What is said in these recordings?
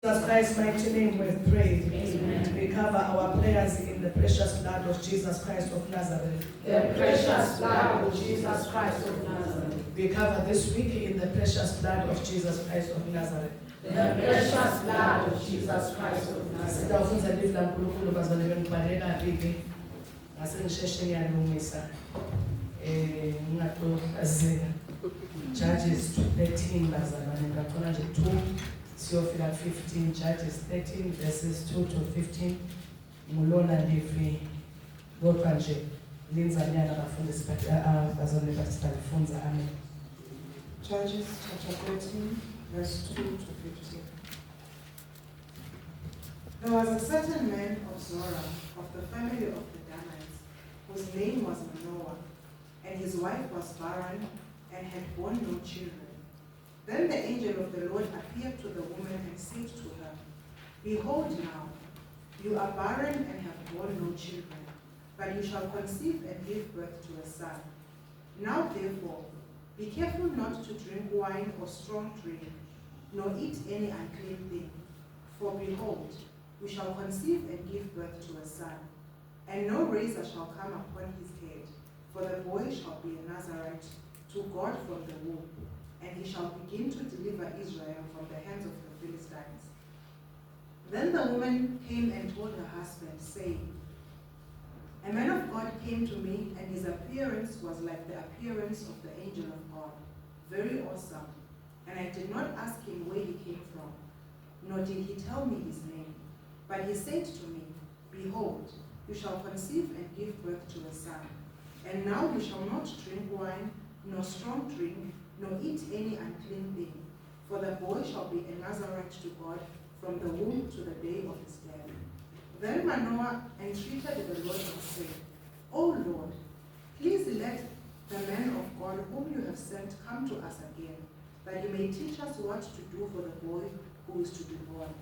Jesus Christ's mighty name we've prayed. Amen. We cover our prayers in the precious blood of Jesus Christ of Nazareth. The precious blood of Jesus Christ of Nazareth. We cover this week in the precious blood of Jesus Christ of Nazareth. The precious blood of Jesus Christ of Nazareth. Sitawufunza live la nkulunkulu bazalwane ngibhalela live ngasengishesheni yalungisa ngingaqhazeka Judges 13 bazalwane ngaqona nje 2 siyofika 15 Judges 13 verses 2 to 15 ngulona live kodwa nje linzanyana abafundisi bazalwane basifunza amen. Judges chapter 13 verse 2 to 15. There was a certain man of Zorah, of the family of the Danites, whose name was Manoah, and his wife was barren and had borne no children. Then the angel of the Lord appeared to the woman and said to her, Behold now, you are barren and have borne no children, but you shall conceive and give birth to a son. Now therefore, be careful not to drink wine or strong drink, nor eat any unclean thing. For behold, you shall conceive and give birth to a son, and no razor shall come upon his head, for the boy shall be a Nazarite to God from the womb, and he shall begin to deliver Israel from the hands of the Philistines. Then the woman came and told her husband, saying, A man of God came to me, and his appearance was like the appearance of the angel of God, very awesome. And I did not ask him where he came from, nor did he tell me his name. But he said to me, Behold, you shall conceive and give birth to a son. And now you shall not drink wine, nor strong drink, nor eat any unclean thing. For the boy shall be a Nazarite to God from the womb to the day of his death. Then Manoah entreated the Lord and said, O Lord, please let the man of God whom you have sent come to us again, that you may teach us what to do for the boy who is to be born.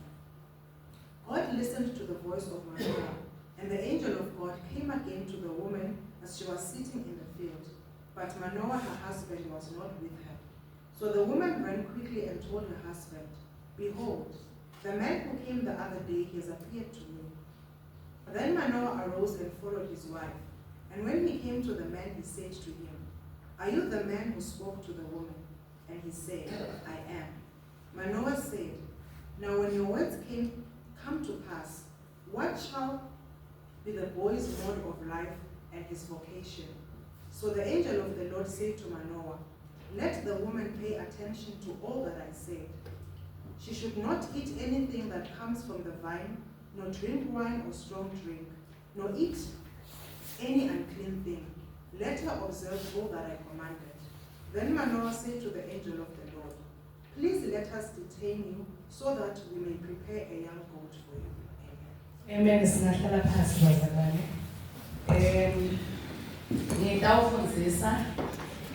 God listened to the voice of Manoah, and the angel of God came again to the woman as she was sitting in the field. But Manoah, her husband, was not with her. So the woman ran quickly and told her husband, Behold, the man who came the other day has appeared to me. Then Manoah arose and followed his wife. And when he came to the man, he said to him, Are you the man who spoke to the woman? And he said, I am. Manoah said, Now when your words come to pass, what shall be the boy's mode of life and his vocation? So the angel of the Lord said to Manoah, Let the woman pay attention to all that I said. She should not eat anything that comes from the vine, nor drink wine or strong drink, nor eat any unclean thing. Let her observe all that I commanded. Then Manoah said to the angel of the Lord, Please let us detain you, so that we may prepare a young goat for you. Amen. Singahlala phansi bazalwane.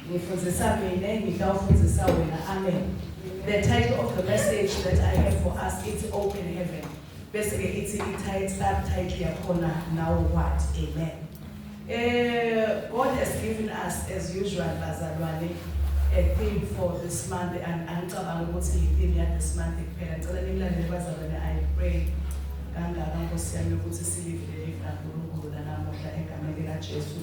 Ngifundisa mina, ngitawufundisa wena. Amen. The title of the message that I have for us is Open Heaven. Basically, it's subtitle yakhona now what? Amen. God has given us, as usual, bazalwane, a theme for this month, and angicabanga ukuthi i-theme ya this month kuphela. Ngicela nimlalele bazalwane, I pray kangaka Nkosi yami ukuthi silivele likaNkulunkulu namuhla egameni likaJesu.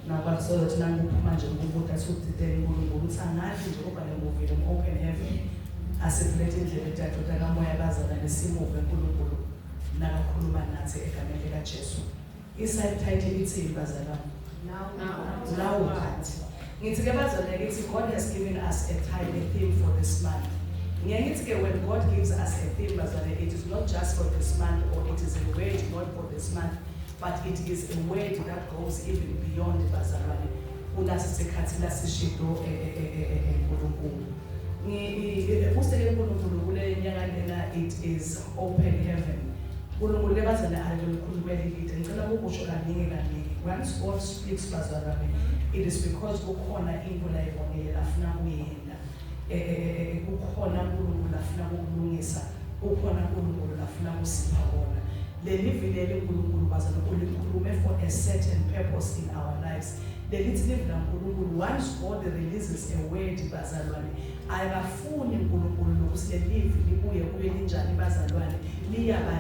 Nakwakusola ukuthi nangiphuma nje ukubuka sukudidela uNkulunkulu ukuthi angathi nje ubale nguvile open heaven asifulethe indlela ethatha kamoya bazalwane simuve uNkulunkulu nakakhuluma nathi egameni likaJesu. I-subtitle ithi bazalwane. Now what? Ngithi ke bazalwane ngithi God has given us a time, a theme for this month. When God gives us a theme, it is not just for this month, or it is a word not for this month, but it is a word that goes even beyond bazalwane. Unasisikhathi lasishido eNkulunkulu. Usele uNkulunkulu kule nyanga lena, it is open heaven. uNkulunkulu lebazalwane alikhulumela lithi ngicela ukusho kaningi. Once God speaks bazalwane, it is because kukhona into la ibonile afuna kuyenza. Kukhona uNkulunkulu afuna ukulungisa, kukhona uNkulunkulu afuna kusipha kona. le live leli uNkulunkulu bazana ulikhulume for a certain purpose in our lives. Lelithi live laNkulunkulu, once God releases a word bazalwane, akafuni uNkulunkulu ukuthi le live libuye kube linjani bazalwane, liyaba.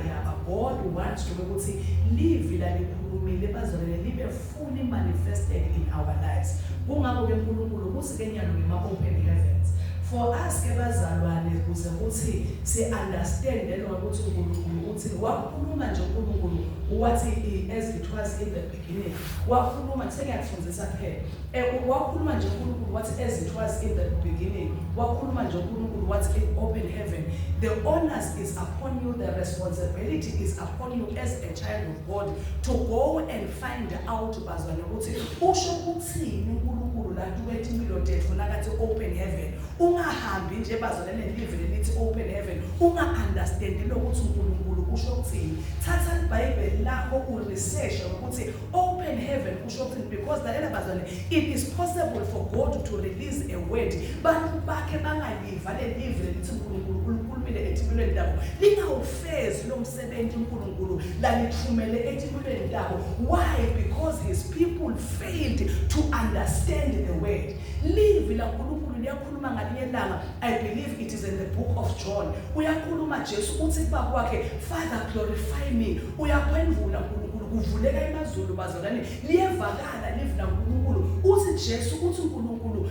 God wants to ukuthi live la likhulumile bazalwane libe fully manifested in our lives. Kungakho ke uNkulunkulu kusike nyalo ngema open heavens for us ke bazalwane ukuze ukuthi si understand lo ukuthi uNkulunkulu uthi wakhuluma nje uNkulunkulu wathi as it was in the beginning, wakhuluma sengiyakufundisa phela wakhuluma nje uNkulunkulu wathi as it was in the beginning, wakhuluma nje uNkulunkulu wathi in open heaven. The onus is upon you, the responsibility is upon you as a child of God to go and find out bazalwane ukuthi usho ukuthini uNkulunkulu la kuwethi impilo tethu nakathi open heaven. Ungahambi nje bazalwane live lithi open heaven unga understand lokuthi uNkulunkulu usho ukuthini. Thatha iBhayibheli lakho uresearch ukuthi open heaven usho ukuthini, because lalela bazalwane it is possible for God to release a word bantu bakhe bangaliva le live lithi uNkulunkulu ukhulumile ethimulweni labo lingawufezi lo msebenzi uNkulunkulu la lithumele ethimulweni labo. Why? Because his people failed to understand the word. Live la uNkulunkulu liyakhuluma ngalinye langa, I believe it is in the book of John. Uyakhuluma Jesu uthi baba wakhe, Father glorify me. Uyaphendula uNkulunkulu kuvuleka emazulu bazalwane liyevakala live la uNkulunkulu uthi Jesu uthi uNkulunkulu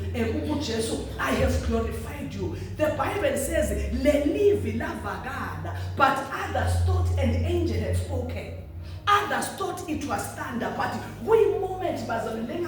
uJesu, I have glorified you. The Bible says le live lavakala, but others thought an angel had spoken. Others thought it was thunder, but we moment bazalwane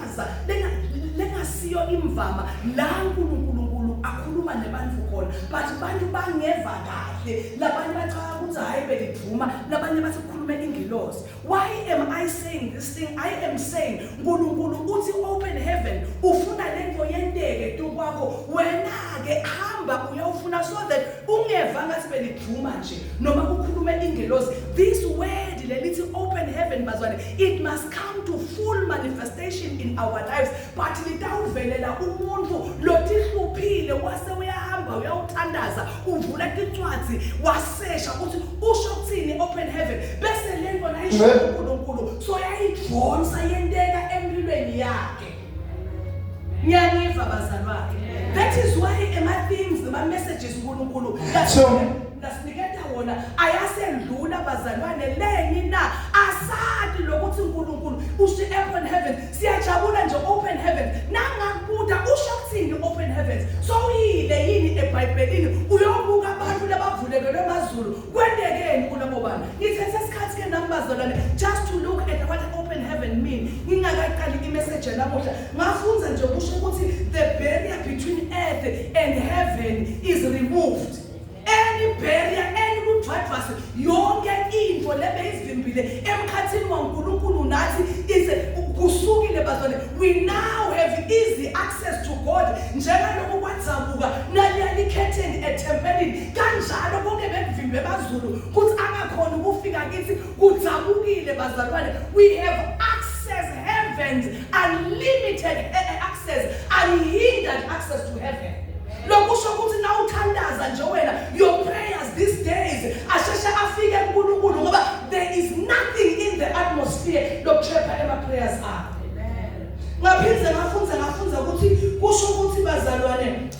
lengasiyo imvama la uNkulunkulu akhuluma nebantu khona, but bantu bangeva kahle labanye bacaka ukuthi hayi belivuma, labanye bathi kukhulume ingilosi. Why am I saying this thing? I am saying uNkulunkulu uthi open heaven ufuna lento yenteke tu kwakho, wena ke hamba uyawufuna so that ungeva ngathi belivuma nje noma kukhulume ingilosi. This word lelithi open heaven bazalwane, it must come to full manifestation in our lives, but litawuvelela umuntu lotihluphile wase uyahamba uyawuthandaza uvula incwadi wasesha ukuthi usho ukuthini open heaven, bese lento nayisho uNkulunkulu so yayidonsa yenteka empilweni yakhe. Ngiyangiva bazalwane. That is why my themes, my messages uNkulunkulu lasiniketa wona ayasendlula bazalwane leni na asadi lokuthi uNkulunkulu usho open heaven. Siyajabula nje open heaven nangakubuda usho ukuthini open heavens. So yile yini eBhayibhelini uyobuka abantu labavulekelwe emazulu kwendekeni kulabo bantu. Ngithethe isikhathi ke nambazalwane just to look at what open heaven mean. Ngingakaqali imessage namuhla ngafunza nje kusho ukuthi the barrier between earth and heaven is removed. Any barrier, any kuthathwase yonke into lebeyivimbile emkhathini waNkulunkulu nathi is kusukile bazalwane. We now have easy access to God. Njengalokho kwatsabuka naliyalikhetheni ethempelini kanjalo bonke bekuvimbe bazulu kuthi angakhona ukufika kithi kudzabukile bazalwane. We have access heavens, unlimited access, unhindered access to heaven. Lokusho ukuthi na uthandaza nje wena your prayers these days asheshe afike kuNkulunkulu ngoba there is nothing in the atmosphere lokutrapha ema prayers akho. Amen. Ngaphindze ngafunza ukuthi kusho ukuthi bazalwane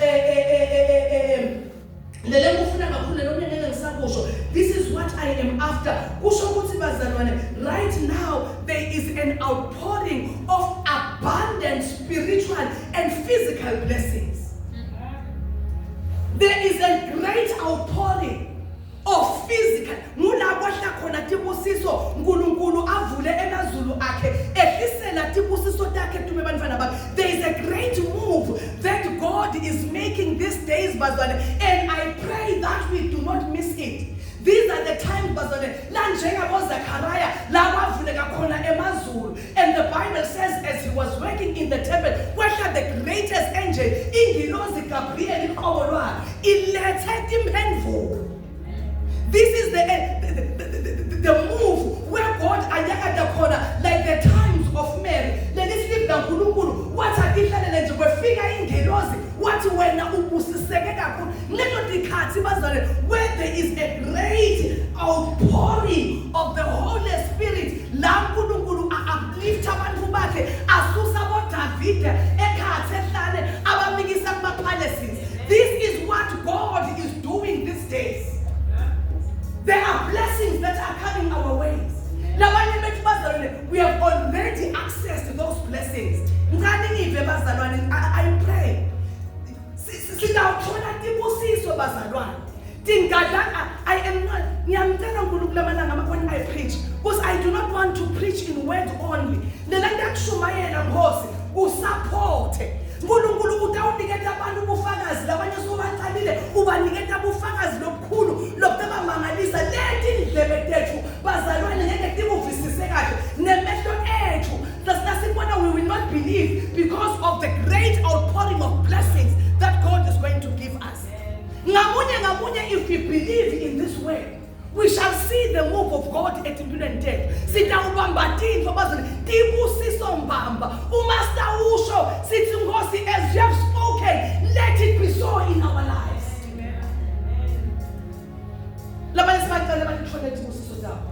lele kufuna kakhulu lo ngeke ngisakusho. This is what I am after. Kusho ukuthi bazalwane right now there is an outpouring of abundant spiritual and physical blessings. There is a great outpouring of physical. Ngulabahla khona tibusiso uNkulunkulu avule emazulu akhe ehlisela tibusiso takhe tume bantwana bakhe. There is a great move that God is making these days bazalwane, and I pray that we do not miss it. These are the times bazalwane la njengabo Zechariah la kwavuleka khona emazulu, and the Bible says as he was working in the temple kwehla the greatest angel ingilosi Gabriel iqobo lwakhe ilethe imphendvulo. This is the move where God ayakade khona like the times of Mary. Lelithi uNkulunkulu wathi akihlalele nje kwefika ingilosi wathi wena ubusiseke kakhulu leto dikhathi bazalwane where there is a great outpouring of the we have already access to those blessings. I pray. I am not, when I preach, because I do not want to preach in word only. Support. Nkulunkulu utawuniketa abantu ubufakazi labanye sobathalile ubaniketa ubufakazi lobukhulu lokumangalisa lethi indlebe tethu bazalwane ngeke tibuvisise kahle nemehlo ethu sasibona we will not believe because of the great outpouring of blessings that God is going to give us. Ngamunye if we believe in this way, we shall see the move of God at Impudent. Sitawubamba tinto bazalwane tibusiso mbamba umaster usho sithi Nkosi, as you have spoken, let it be so in our lives. Labanye sibacela balithole tibusiso zabo.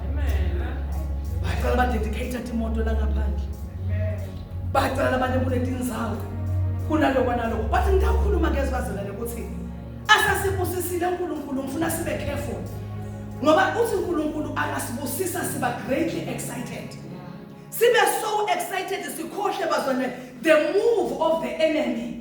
Bacela badedicate imoto la ngaphandle. Bacela labanye kunetinzawo kunaloko naloko. Bathi ngitakhuluma ke bazalwane ukuthi asasibusisile uNkulunkulu ngifuna sibe careful. Ngoba uthi uNkulunkulu akasibusisa siba greatly excited. Sibe so excited sikhohle bazalwane the move of the enemy.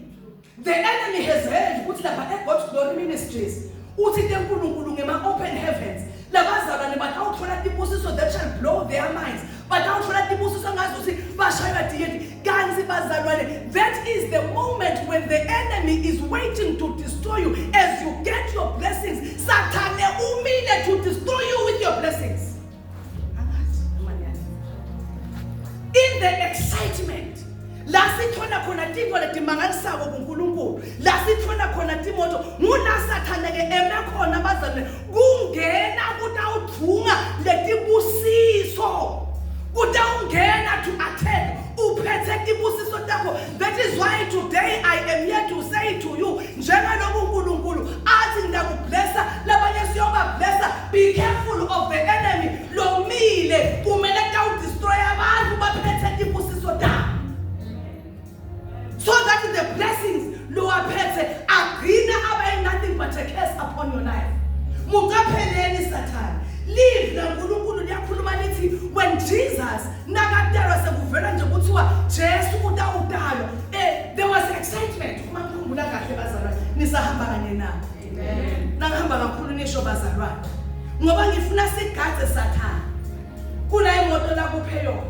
The enemy has heard ukuthi lapha eGod's Glory Ministries uthi uNkulunkulu ngema open heavens labazalwane batawuthola tibusiso that shall blow their minds. Batawuthola tibusiso ngazuthi bashaya diyeti kanzi bazalwane. That is the moment when the enemy is waiting to destroy you as you get your blessings. Satan umile to destroy you with your blessings. In the excitement, la sithona khona tinto letimangalisako kuNkulunkulu, la sithona khona timoto nguna Satan ke eme khona bazalwane kungena kutawudunga letibusiso kutawungena to attack uphethe tibusiso takho. That is why today I am here to say to you njengaloku uNkulunkulu athi ndakublessa labanye siyoba blessa. Be careful of the enemy. Lomile kumele destroy abantu baphethe tibusiso takho, so that the blessings lo aphethe agcina abe nothing but a curse upon your life. Mukapheleni Satan. Leave la uNkulunkulu liyakhuluma lithi when Jesus nakadalwa sekuvela nje kuthiwa Jesu utawudalwa, there was excitement. Uma ngikhumbula kahle bazalwane nisahamba kanye nami. Amen. Nangihamba kakhulu nisho bazalwane ngoba ngifuna sigadze Satan. Kuna imoto la kupheyo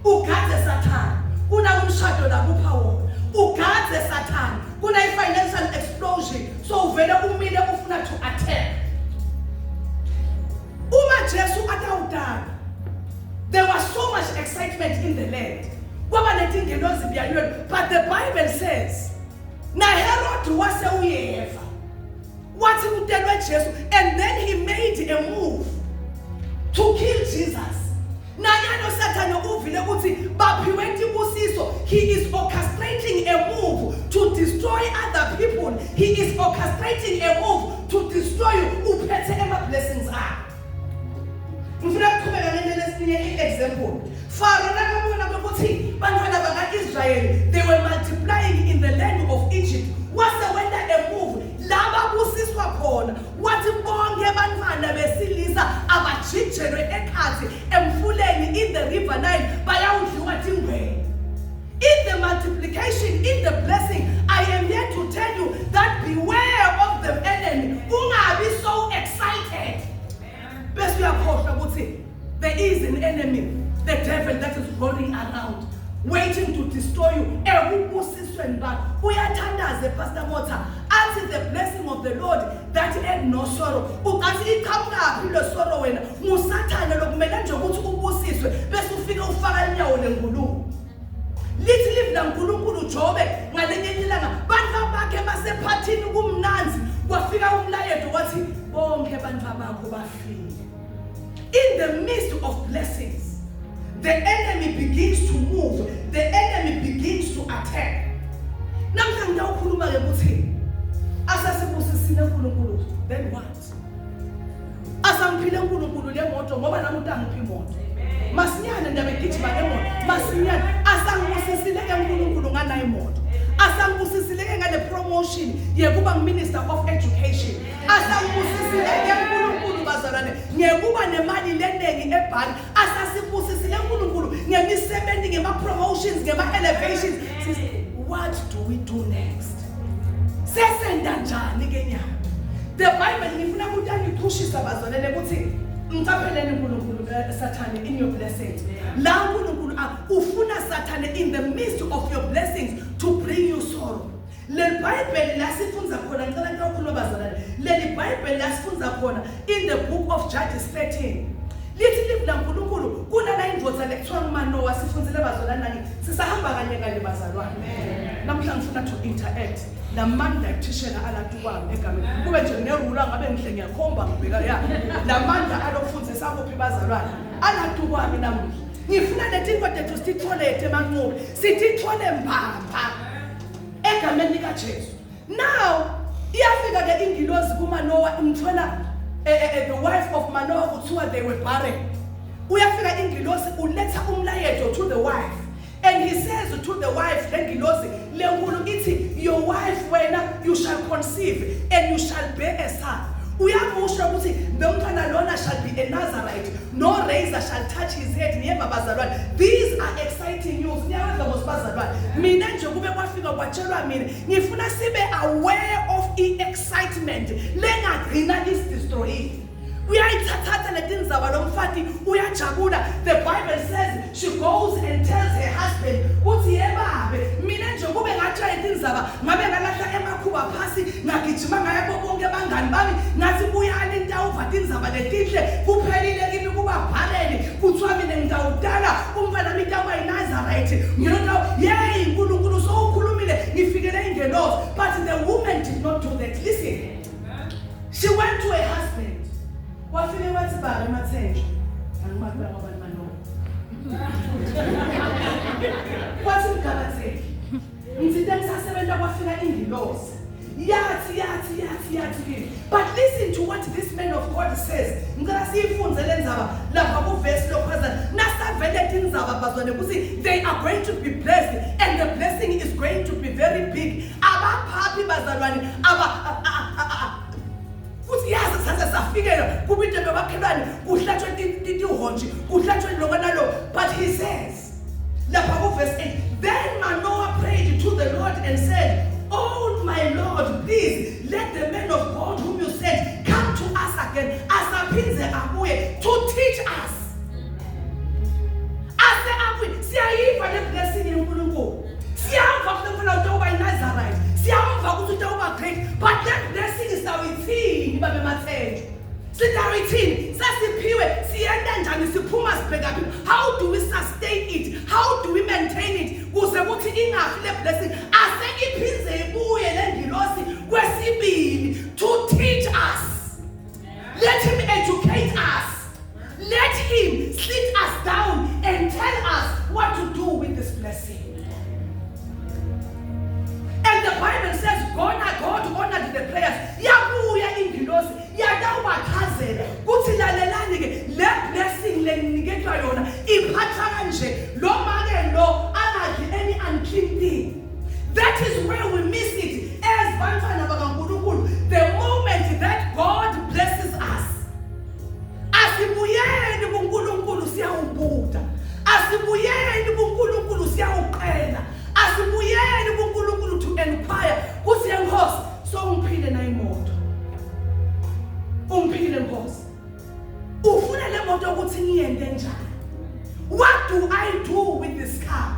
ugadze Satan. Kuna umshado la kupha wona ugadze Satan. Kuna financial explosion so uvele umile ufuna to attack. Uma Jesu atawudala, there was so much excitement in the land. But the Bible says, na Herod wase uyeva. What's Jesu? And then he made a move to kill Jesus. Na yano Satan uvile uthi baphiwethi busiso. He is orchestrating a move to destroy other people. He is orchestrating a move to destroy you. Uphethe ema blessings are. Ngifuna ukuqhubeka ngelinye example. Pharaoh nakabona ukuthi bantwana bakaIsrael they were multiplying in the land of Egypt. Wase wenda a move laba busiswa khona. Wathi bonke abantwana besilisa abajijelwe ekhathi emfuleni in the river Nile bayawudliwa tingwenya. In the multiplication, in the blessing, I am here to tell you that beware of the enemy. Ungabi so excited. Best we are called, there is an enemy, the devil that is running around, waiting to destroy you. Pastor Mota, until the blessing of the Lord that had no sorrow. Ukati ikamka philo sorrow wena. Musathane lokumele nje ukuthi ubusiswe bese ufike ufaka inyawo lenkulunkulu. Lithi live la uNkulunkulu Jobe ngalenye ilanga bantu bakhe basephathini kumnanzi kwafika umlayezo wathi bonke abantu bakho bafile. In the midst of blessings, the enemy begins to move. The enemy begins to attack. Namhlanje ngiyawukhuluma ke ukuthi asasibusisile uNkulunkulu, then what? Asamphile uNkulunkulu le moto ngoba namuntu angiphi imoto. Masinyane ndabe gijima emoto. Masinyane asangibusisile ke uNkulunkulu ngana imoto. Asangibusisile ke ngale promotion yekuba minister of education. Asangibusisile ke uNkulunkulu bazalwane ngekuba nemali lenengi ebhali asasibusisile uNkulunkulu ngemisebenzi ngema-promotions ngema-elevations. What do we do next? Sesenda njani ke nyama? The Bible ngifuna ukuthi angiphushisa bazalwane ukuthi mtapheleni uNkulunkulu Satan in your blessings. La uNkulunkulu ufuna Satan in the midst of your blessings to bring you sorrow. Le Bible lasifunza khona ngicela ukukhuluma bazalwane. Le Bible lasifunza khona in the book of Judges 13. Lithi libla uNkulunkulu kunala indvodza lekuthiwa uManoa sifundzile bazalwane nani sisahamba kanye kanye bazalwane. Namhla ngifuna to interact namandla ekuthishela alatu kwami egameni kube nje nerula ngabe ngihle ngiyakhomba ngibheka ya namandla alokufundisa kuphi bazalwane alatu kwami namuhla ngifuna letinto tethu sititholete emanqobi sitithole mbamba egameni likaJesu. Now iyafika ke ingilozi kuManoa imthola the wife of Manoah kuthiwa they were barren. Uyafika ingilozi uletha umlayezo to the wife. And he says to the wife, your wife, when you shall conceive and you shall bear a son. Uyamusha ukuthi nomntwana lona shall be a Nazarite. No razor shall touch his head. These are exciting news. Mina nje kube kwafika kwatshelwa mina ngifuna sibe aware of the excitement. Lengagcina is destroyed. Uyayithatha letindzaba lomfati uyajabula. The Bible says she goes and tells her husband uthi yebabe mina nje kube ngathi letindzaba ngabe ngalahla emakhuba phasi ngagijima ngayabo bonke bangani bami ngathi buyani intawuva tindzaba letihle kuphelile kimi kuba barren kuthiwa mina ngidawudala umfana mitawuba iNazarite ngiyona yey uNkulunkulu so ukhulumile ngifikele ingelosi. But the woman did not do that. Listen, she went to her husband. Wafike wathi baba emathenjwe angibabeka ngoba Manoa wathi mgalatheki ngithinte ngisasebenza kwafika ingilosi yathi kimi. But listen to what this man of God says. Ngicela siyifunze le ndzaba lapha ku verse lokhaza nasavele tindzaba bazwane ukuthi they are going to be blessed and the blessing is going to be very big. Abaphathi bazalwane kuthi yazi sase safikela kubinte babakhelwane kuhlatshwe tihonji kuhlatshwe lokho nalo. But he says lapha ku verse 8, then Manoah prayed to the Lord and said, oh my Lord, please let the man of God whom you sent come to us again asaphinze abuye to teach us. Ase abuye siyayiva le blessing yeNkulunkulu siyamva ukuthi ufuna ukuba iNazarite siyamva ukuthi utawuba great. But that blessing is our ithini babe mathenjwe sidawithini sasiphiwe siyenda njani siphuma sibheka phi. How do we sustain it? How do we maintain it kuze kuthi ingafi le blessing ase iphinze ibuye lengilosi kwesibili to teach us. Let him educate us. Let him sit us down and tell us what to do with this blessing. And the Bible says God honored the prayers. Yabuya ingilosi yadawachazela kuthi lalelani ke le blessing leniketwa yona iphatha kanje lo make lo angadli any unclean thing. That is where we miss it as bantwana bakaNkulunkulu. The moment that God blesses us, asibuyeni kuNkulunkulu siyawubuda, asibuyeni kuNkulunkulu siyawuqela, asibuyeni kuNkulunkulu to inquire kuthi enkosi so ungiphile na imoto ungiphile Nkosi ufuna le moto ukuthi ngiyende njani. What do I do with this car?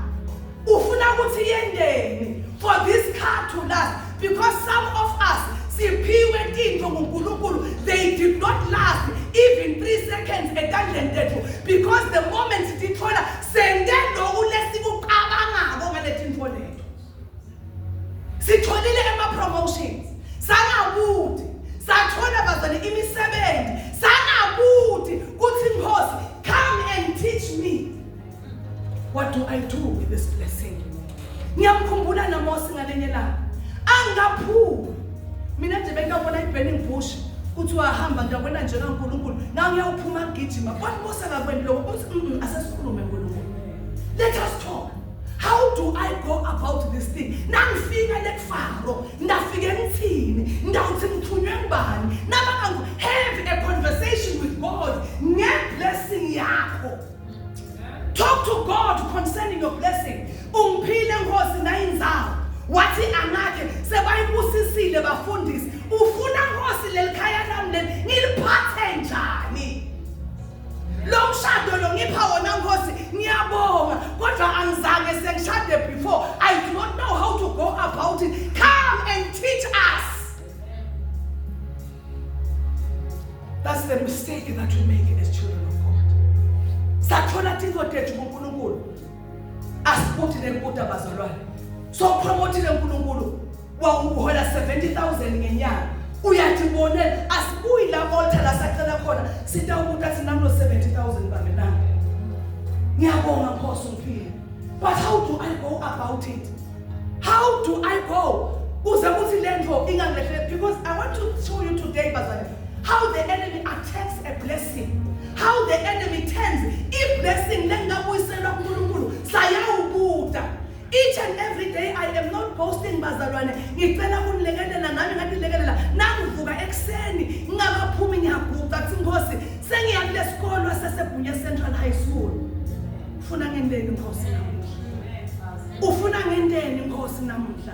Ufuna ukuthi yendeni for this car to last, because some of us siphiwe tinto kuNkulunkulu they did not last even 3 seconds etandleni tethu, because the moment sithola sendelo ulesikuqabangako ngaletinto lethu sitholile ema-promotions sangabudi sathola bazali imisebenzi sangabudi kuthi Nkosi come and teach me. What do I do with this blessing? Ngiyamkhumbula naMose ngalenye la angaphuma mina nje bengabona iburning bush kuthi wahamba ngiyabona nje kaNkulunkulu na ngiyawuphuma ngijima kwathi Mose akakwendi lokho uthi asesikhulume uNkulunkulu. Let us talk. How do I go about this thing? Nangifika lekufaro ndafike ngithini ndawuthi ngithunywe ngubani nabangu have a conversation with God ngeblessing yakhe mistake that we make as children of God. Sathola tinto tethu kuNkulunkulu. Asibuthi nekubuta bazalwane. So promotile uNkulunkulu wawuhola 70,000 ngenyanga. Uyatibone asibuyi la altar la sacela khona sitawubuta sinamlo 70,000 bamenanga. Ngiyabonga Nkosi uphile. But how do I go about it? How do I go? Because I want to show you today, Bazalwane, how the enemy attacks a blessing. How the enemy turns if blessing each and every day. I am not boasting, Bazalwane. Central High School. Ufuna ngendeni Nkosi namuhla.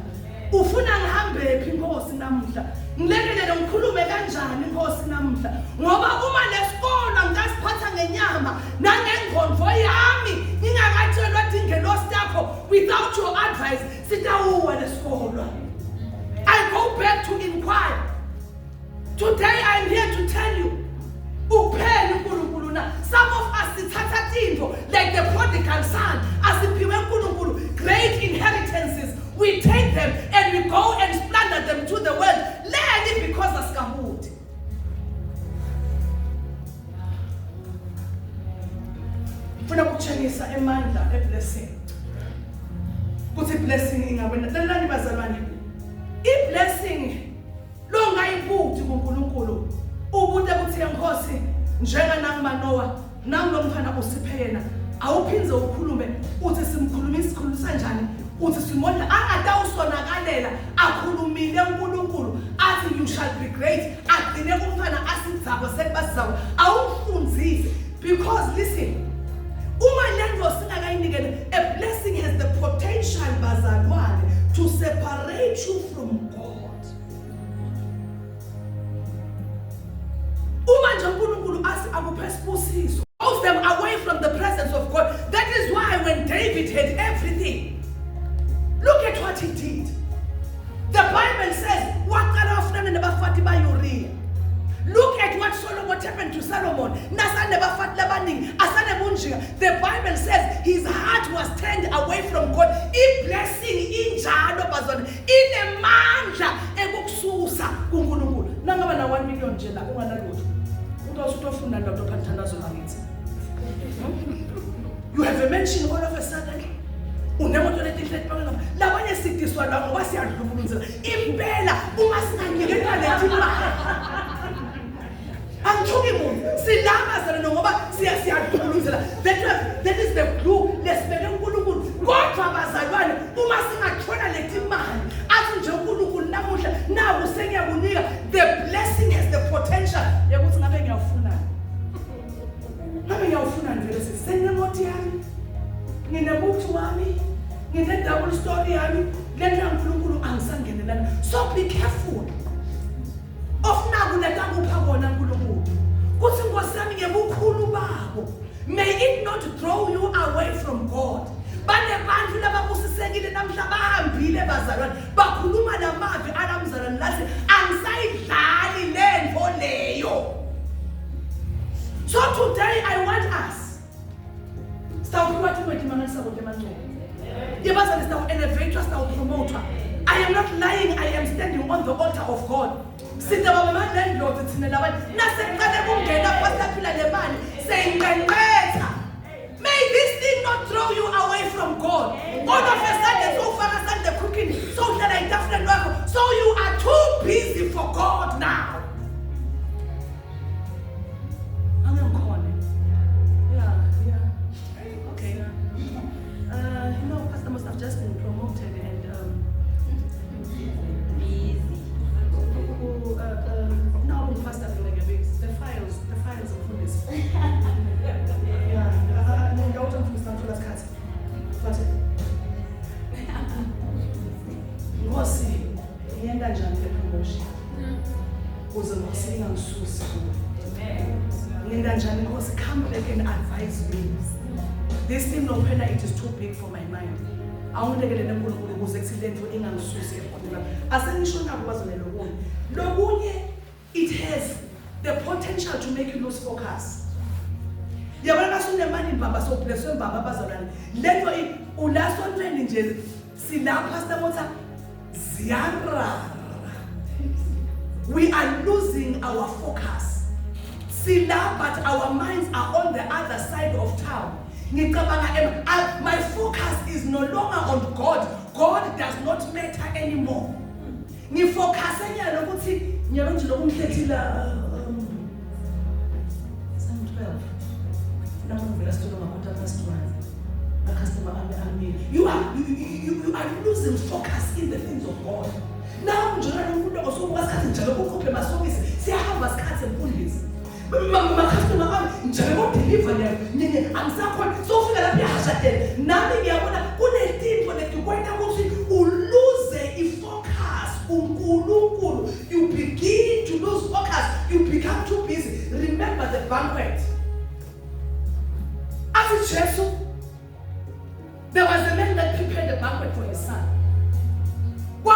Ufuna ngihambe phi Nkosi namuhla. Ngilekelele ngikhulume kanjani Nkosi namuhla. Ngoba uma lesikolo ngasiphatha ngenyama nangengqondo yami ngingakatshelwa dingelosi yakho without your advice sitawuwa lesikolo. I go back to inquire. Today I am here to tell you uphele uNkulunkulu na. Some of us sithatha tinto like the prodigal son asiphiwe uNkulunkulu great inheritances. We take them and we go and splatter them to the world. Learning because asikabudi. Funa ukutshengisa emandla eblessing. Kuthi blessing ingabona. Lalani bazalwane. I-blessing lo ngayibuthi kuNkulunkulu. Ubute kuthi Nkosi njenga nangimanowa nangilomfana usiphena awuphinze ukhulume uthi simkhulumisa njani uthi simodla angatawusonakalela akhulumile uNkulunkulu athi you shall be great agcine umfana asizabo sekubasizabo awumfundzise because listen uma lento singakayinikele a blessing has the potential bazalwane to separate you from God. Pulls them away from the presence of God. That is why when David had everything, look at what he did. The Bible says, look at what happened to Solomon. The Bible says his heart was turned away from God. In blessing, in jalo bazon, in a manja, ebuksusa kungulunkulu. Nangaba na 1 million jela unganalutho. You have a mention all of a sudden. Labanye sidiswa la ngoba siyadlubuluzela impela uma singanikela lethi imali angithuki muntu silabazana ngoba siyadlubuluzela that is the glue lesibeke uNkulunkulu kodwa bazalwane uma singathola lethi imali athi nje uNkulunkulu namuhla naku sengiyakunika the blessing has the potential yokuthi ngabe ngiyawufuna vele sisenemoti yami nginebuthi wami ngine double story yami lento uNkulunkulu angisangenelana so be careful of nakuletha kupha kona uNkulunkulu kuthi Nkosi yami ngebukhulu babo may it not draw you away from God. Bane bantu lababusisekile namhla bahambile bazalwane bakhuluma namavi alamzalwane lathi angisayidlali lento leyo. So today I want us I am not lying, I am standing on the altar of God. May this thing not throw you away from God. All of a sudden, so far as the cooking, so that I definitely work. So you are too busy for God now. Pastor must have just been promoted and now Pastor the files of police. Ngosi yenda njani promotion. Uze ngosinga ngisusa. Yenda njani Ngosi come back and advise me. This thing no pena it is too big for my mind. Awungelele nenkulunkulu ukuze kusilento engangisusi ekhona. Asengisho nabo bazolelo kunye. Lokunye it has the potential to make you lose focus. Yabona sunemani baba so blesswe baba bazalwane. Lento ulasontweni nje silapha Pastor Motha ziyara. We are losing our focus. Sila, but our minds are on the other side of town. My focus is no longer on God. God does not matter anymore. Ni focus enya lokuthi ngiyaronje lokumhlethila 12. You are losing focus in the things of God. Now, umuntu osobukasikhathi njalo kukhuphe masokisi siyahamba sikhathi emfundisi. Customer njalo deliver nyenye angisakhona sofika lapha yahashadela. Nami ngiyabona kunezinto letikwenza ukuthi uluze ifocus uNkulunkulu. You begin to lose focus. You become too busy. Remember the banquet. After Jesus, there was a man that prepared the banquet for his son. But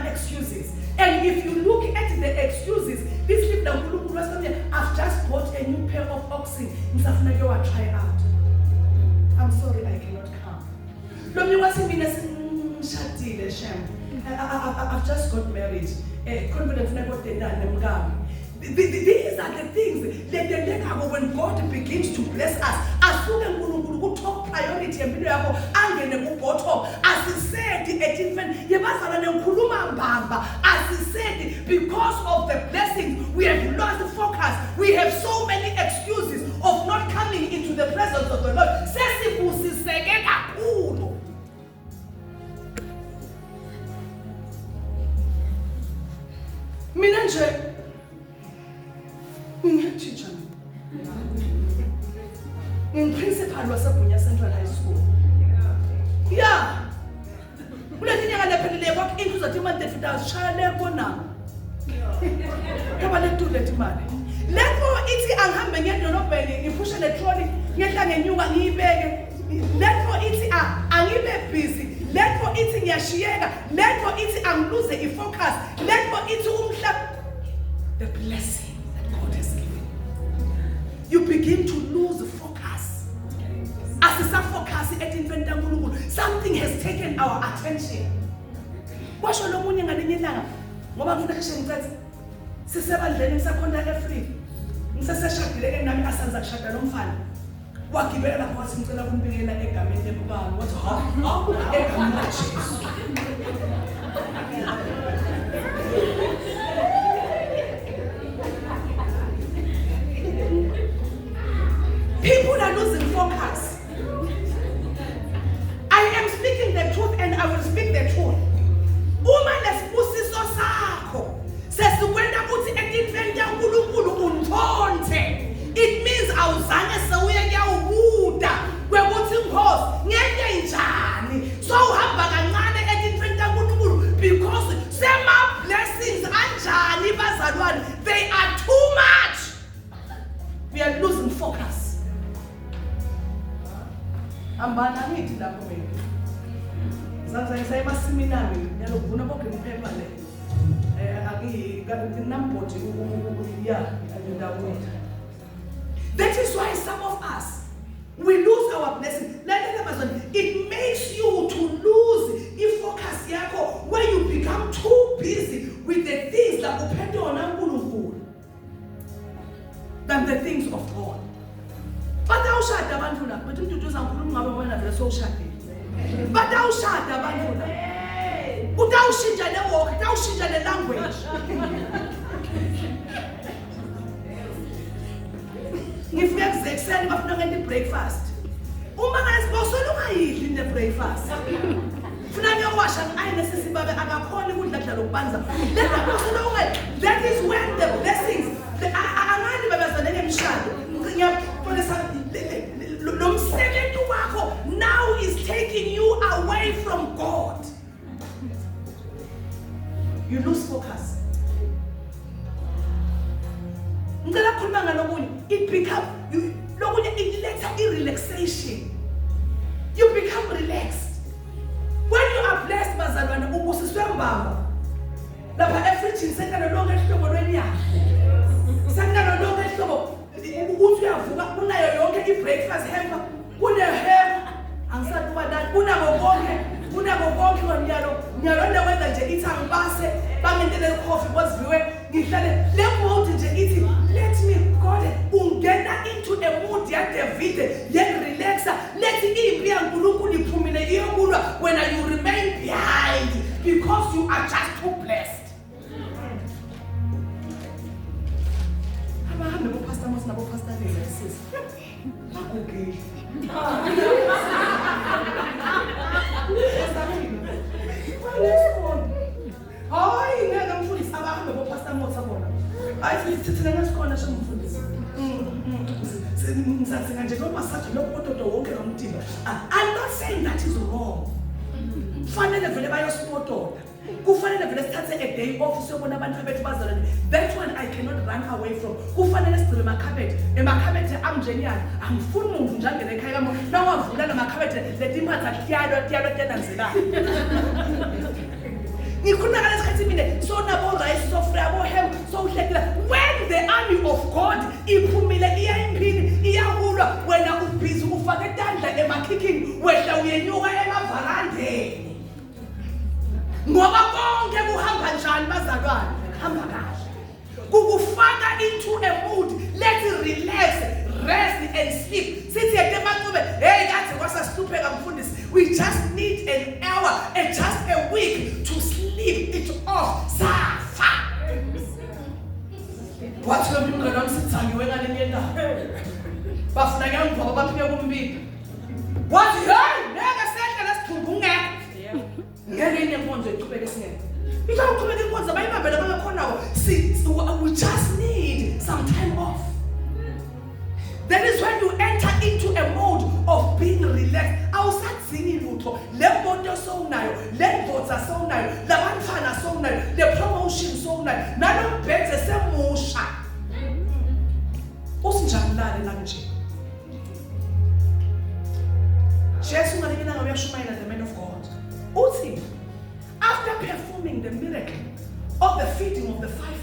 excuses. And if you look at the excuses, this live I've just bought a new pair of oxen. Try out. I'm sorry, I cannot come. I've just got married. These are the things that when God begins to bless us, as soon as we top priority and as he said, as he said, because of the blessings, we have lost focus. We have so many excuses of not coming into the presence of the Lord. Teacher. In principal was up in Central High School. Yeah. When I think I walk into the demand that does child level now. Come on, do that man. Let go easy and having it not belly. You push the trolley, get a new one, he beg. Let go easy and you be busy. Let go eating your shiega. Let go easy and lose the focus. Let go eat the blessing. You begin to lose focus. As you start focusing at something has taken our attention. What shall we do? Ngoba ngifuna ngishengithathe sisebandleni ngisakhona eFree. Ngisaseshadile nami asanza kushada nomfana. Wagibela lapho wathi ngicela ukumbikela egameni lebukani. Wathi ha egameni laJesu. People are losing focus. I am speaking the truth and I will speak the truth. Uma lesibusiso sakho sesikwenda kuthi ekintweni yaNkulunkulu unthonte. It means awuzange sewuye kuyawubuda kwekuthi Nkosi ngeke njani. So uhamba kancane ekintweni yaNkulunkulu because sema blessings anjani bazalwane, they are too much. We are losing focus. Ambana ngithi lapho mina. Zanza ngisayima seminary yalokuvuna bonke iphepha le. Namboti yeah. That is why some of us we lose our blessing. It makes you to lose if focus yako when you become too busy with the things that upende ona uNkulunkulu than the things of God. But awushada abantu la, but uNtutuza ngikhuluma ngabe wena vele sowushadile. But awushada abantu la. Utawushintsha le walk, utawushintsha le language. Ngifike kuzekuseni bafuna ngene breakfast. Uma ngasibosola ungayidli ne breakfast. Funa ngiyowasha ngayine sisibabe akakhona ukudla dla lokubanza. Letha bosola ungayi. That is when the blessings angani babazana ngemshado. Now is taking you away from God. You lose focus. It becomes relaxation. You become relaxed. When you are blessed, bazalwane ubusiswe mbamba lapha efridge senalo lonke ihlobo lwenyama senalo lonke ihlobo ukuthi uyavuka kunayo yonke i-breakfast hamper kune-ham angisathi kuba nani kunako konke ngonyalo lewenza nje ithi angibase bangentele coffee kwaziviwe ngihlale le mode nje ithi let me God ungena into a mood ya David relaxa let impi yaNkulunkulu iphumile iyokulwa when you remain behind because you are just too blessed. Abahambe boPastor Moses nabo Pastor Lisa sis bakugile hayi ngeke ngifundise abahambe boPastor Moses abona hayi sithina ngesikhona somfundisi ngizathi kanje noma sathi lokupototo wonke nomtimba. I'm not saying that is wrong. Kufanele vele bayosipotola kufanele vele sithathe a day off siyobona abantu abethu bazalwane. That one I cannot run away from. Kufanele sigcine emakhabethe amnjenyana angifuni umuntu njengele ekhaya kamo nawavula lamakhabethe letimphatha kyalo tenanzelana ngikhuluma ngalesikhathi mina so nabo rice so free abo hem so uhlekela when the army of God iphumile iya impini iyakulwa wena ubhizi ufake tandla emakhikini wehla uyenyuka emavarandeni ngoba konke kuhamba njani bazalwane hamba kahle kukufaka into a mood let's relax rest and sleep sithi etemacube hey kathi kwasasihlupheka mfundisi we just need an hour and just a week to sleep it off safa wathi lo mngane wami sithangiwe ngale nyendaba bafuna ngiyangibhaka baphike kumbiki wathi hey ngeke sehle lesithumbu ngeke inenkonzo iqhubeke singeke iqhubeke inkonzo bayibambele bangakhonako we just need some time off. That is when you enter into a mode of being relaxed. Awusathini lutho le moto sowunayo le ndvodza sowunayo labantwana sowunayo le promotion sowunayo nalombhedze semusha usinjabulale nanje Jesu ngalikina ngabe yashumayela the man of God uthi after performing the miracle of the feeding of the 5,000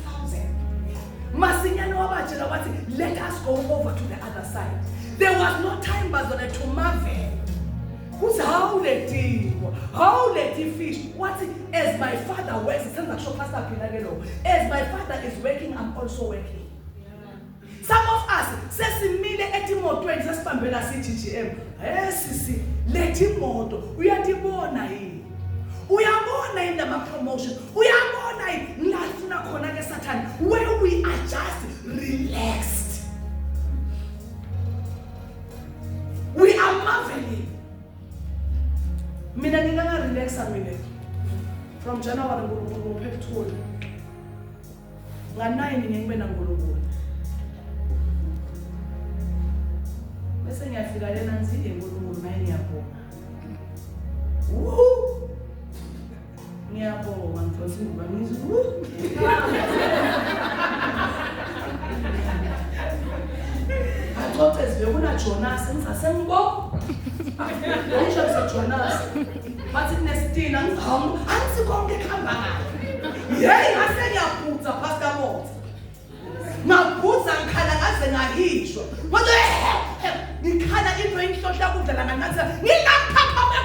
masinyane wabatshela wathi let us go over to the other side. There was no time bazalwane to marvel kuthi how let the fish what as my father works senza kusho pastor phela ke lo as my father is working I'm also working. Some of us sesimile etimotweni sesibambela CGGM sisi lethi moto uyatibona yini uyabona in the promotion uyabona ngilafuna khona ke Satan where we are just relaxed we are marveling mina ngingaka relaxa mina from January ngophethula nga9 ngibe na ngolobolo bese ngiyafika lena nzile ngolobolo manje ngiyabonga ngiyabonga ngithosi ngoba ngizwe Achote zibekuna Jonas ngisasembo ayisho se Jonas bathi kunestina ngihamba ansi konke khamba ngayo hey ngase ngiyaphutha Pastor Moses ngaphuza ngikhala ngaze ngahishwa manje ngikhala into enhlohla kudlala nganathi ngingaphaphama